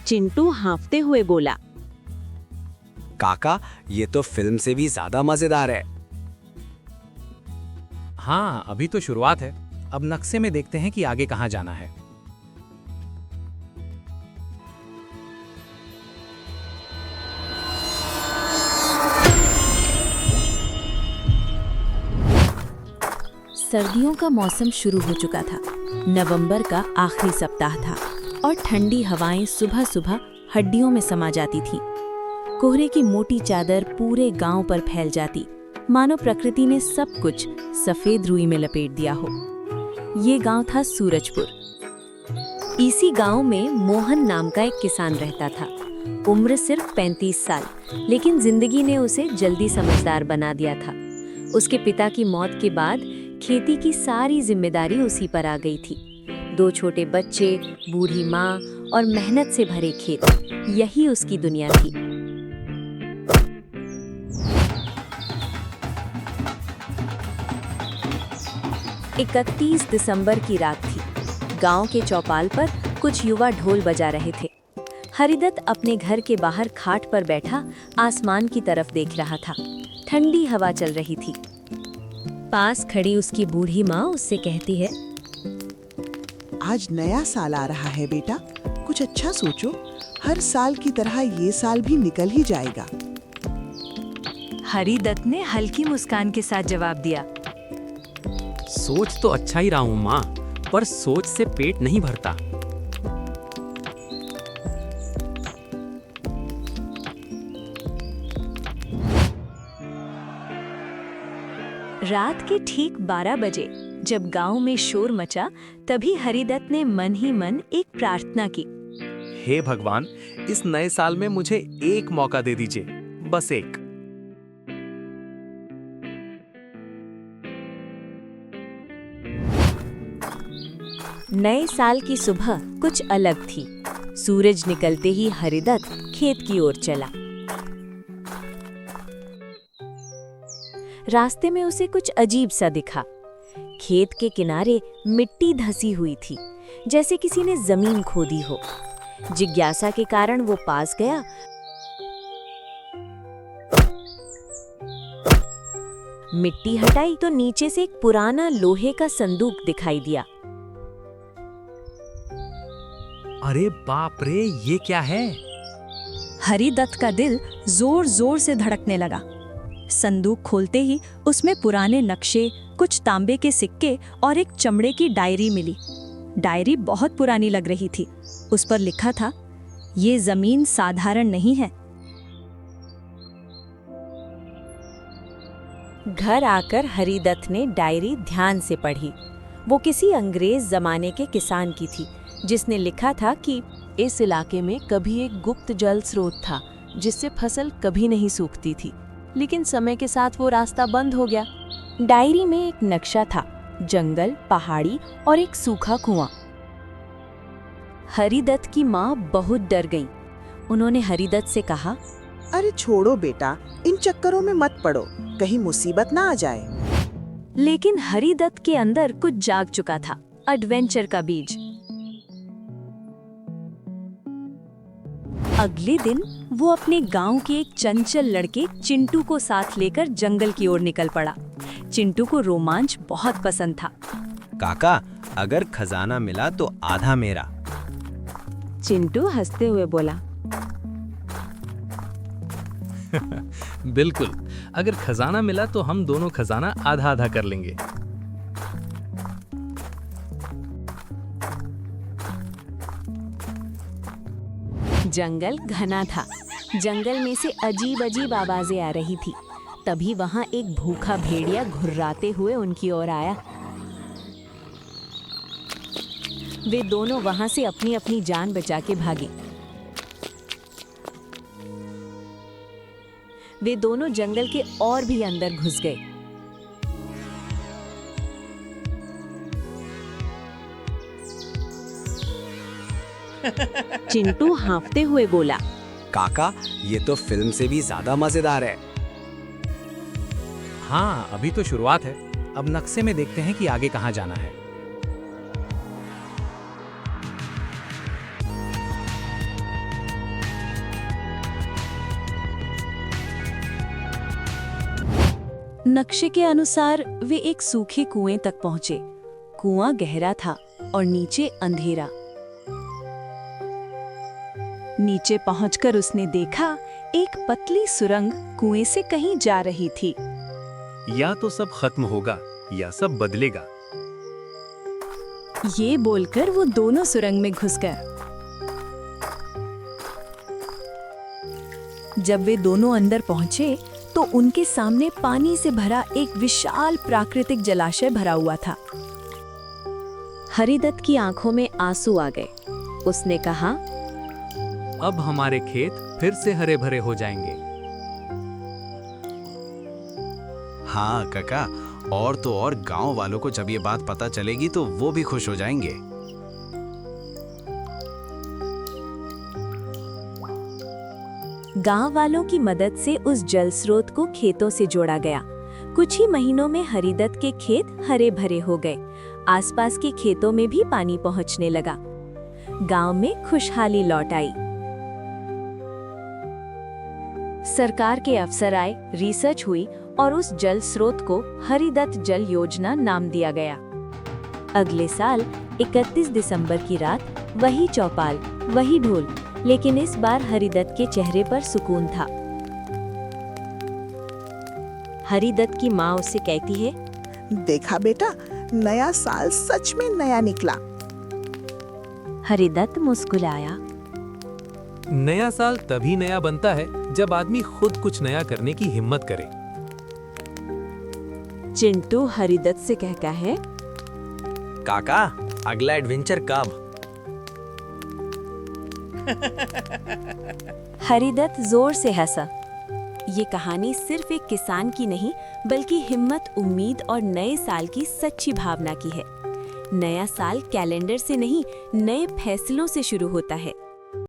चिंटू हाँफते हुए बोला। काका, ये तो फिल्म से भी ज्यादा मजेदार है। हाँ, अभी तो शुरुआत है। अब नक्शे में देखते हैं कि आगे कहाँ जाना है। सर्दियों का मौसम शुरू हो चुका था। नवंबर का आखिरी सप्ताह था और ठंडी हवाएं सुबह सुबह हड्डियों में समा जाती थीं। कोहरे की मोटी चादर पूरे गांव पर फैल जाती, मानो प्रकृति ने सब कुछ सफेद रुई में लपेट दिया हो। ये गांव था सूरजपुर। इसी गांव में मोहन नाम का एक किसान रहता था। उम्र सिर्फ 35 साल, लेकिन जिंदगी ने उसे जल्दी समझदार बना दिया था। उसके पिता की मौत के बाद खेती की सारी जिम्मेदारी उसी पर आ गई थी। 2 छोटे बच्चे, बूढ़ी माँ और मेहनत से भरे खेत, यही उसकी दुनिया थी। इकतीस दिसंबर की रात थी। गांव के चौपाल पर कुछ युवा ढोल बजा रहे थे। हरिदत्त अपने घर के बाहर खाट पर बैठा आसमान की तरफ देख रहा था। ठंडी हवा चल रही थी। पास खड़ी उसकी बूढ़ी माँ उससे कहती है, आज नया साल आ रहा है बेटा, कुछ अच्छा सोचो। हर साल की तरह ये साल भी निकल ही जाएगा। हरिदत्त ने हल्की मुस्कान के साथ जवाब दिया। सोच तो अच्छा ही रहा हूँ माँ, पर सोच से पेट नहीं भरता। रात के ठीक 12 बजे जब गांव में शोर मचा, तभी हरिदत्त ने मन ही मन एक प्रार्थना की। हे भगवान, इस नए साल में मुझे एक मौका दे दीजिए, बस एक। नए साल की सुबह कुछ अलग थी। सूरज निकलते ही हरिदत्त खेत की ओर चला। रास्ते में उसे कुछ अजीब सा दिखा। खेत के किनारे मिट्टी धसी हुई थी, जैसे किसी ने जमीन खोदी हो। जिज्ञासा के कारण वो पास गया। मिट्टी हटाई तो नीचे से एक पुराना लोहे का संदूक दिखाई दिया। अरे बाप रे, ये क्या है? हरिदत्त का दिल जोर जोर से धड़कने लगा। संदूक खोलते ही उसमें पुराने नक्शे, कुछ तांबे के सिक्के और एक चमड़े की डायरी मिली। डायरी बहुत पुरानी लग रही थी। उस पर लिखा था, ये जमीन साधारण नहीं है। घर आकर हरिदत्त ने डायरी ध्यान से पढ़ी। वो किसी अंग्रेज जमाने के किसान की थी, जिसने लिखा था कि इस इलाके में कभी एक गुप्त जल स्रोत था, जिससे फसल कभी नहीं सूखती थी, लेकिन समय के साथ वो रास्ता बंद हो गया। डायरी में एक नक्शा था, जंगल, पहाड़ी और एक सूखा कुआं। हरिदत्त की माँ बहुत डर गई। उन्होंने हरिदत्त से कहा, अरे छोड़ो बेटा, इन चक्करों में मत पड़ो, कहीं मुसीबत ना आ जाए। लेकिन हरिदत्त के अंदर कुछ जाग चुका था, एडवेंचर का बीज। अगले दिन वो अपने गांव के एक चंचल लड़के चिंटू को साथ लेकर जंगल की ओर निकल पड़ा। चिंटू को रोमांच बहुत पसंद था। काका, अगर खजाना मिला तो आधा मेरा। चिंटू हंसते हुए बोला। बिल्कुल, अगर खजाना मिला तो हम दोनों खजाना आधा आधा कर लेंगे। जंगल घना था। जंगल में से अजीब अजीब आवाजें आ रही थी। तभी वहां एक भूखा भेड़िया घुर्राते हुए उनकी ओर आया। वे दोनों वहां से अपनी अपनी जान बचा के भागे। वे दोनों जंगल के और भी अंदर घुस गए। चिंटू हाँफते हुए बोला। काका, ये तो फिल्म से भी ज्यादा मजेदार है। हाँ, अभी तो शुरुआत है। अब नक्शे में देखते हैं कि आगे कहाँ जाना है। नक्शे के अनुसार वे एक सूखे कुएं तक पहुंचे। कुआं गहरा था और नीचे अंधेरा। नीचे पहुंचकर उसने देखा एक पतली सुरंग कुएं से कहीं जा रही थी। या तो सब खत्म होगा या सब बदलेगा। ये बोलकर वो दोनों सुरंग में घुस गए। जब वे दोनों अंदर पहुंचे तो उनके सामने पानी से भरा एक विशाल प्राकृतिक जलाशय भरा हुआ था। हरिदत्त की आंखों में आंसू आ गए। उसने कहा, अब हमारे खेत फिर से हरे भरे हो जाएंगे। हाँ काका, और तो और गांव वालों को जब ये बात पता चलेगी तो वो भी खुश हो जाएंगे। गांव वालों की मदद से उस जल स्रोत को खेतों से जोड़ा गया। कुछ ही महीनों में हरिदत्त के खेत हरे भरे हो गए। आसपास के खेतों में भी पानी पहुंचने लगा। गांव में खुशहाली लौट आई। सरकार के अफसर आए, रिसर्च हुई और उस जल स्रोत को हरिदत्त जल योजना नाम दिया गया। अगले साल 31 दिसंबर की रात वही चौपाल, वही ढोल, लेकिन इस बार हरिदत्त के चेहरे पर सुकून था। हरिदत्त की माँ उससे कहती है, देखा बेटा, नया साल सच में नया निकला। हरिदत्त मुस्कुराया। नया साल तभी नया बनता है जब आदमी खुद कुछ नया करने की हिम्मत करे। चिंटू हरिदत्त से कहता है, काका, अगला एडवेंचर कब? हरिदत्त जोर से हंसा। ये कहानी सिर्फ एक किसान की नहीं, बल्कि हिम्मत, उम्मीद और नए साल की सच्ची भावना की है। नया साल कैलेंडर से नहीं, नए फैसलों से शुरू होता है।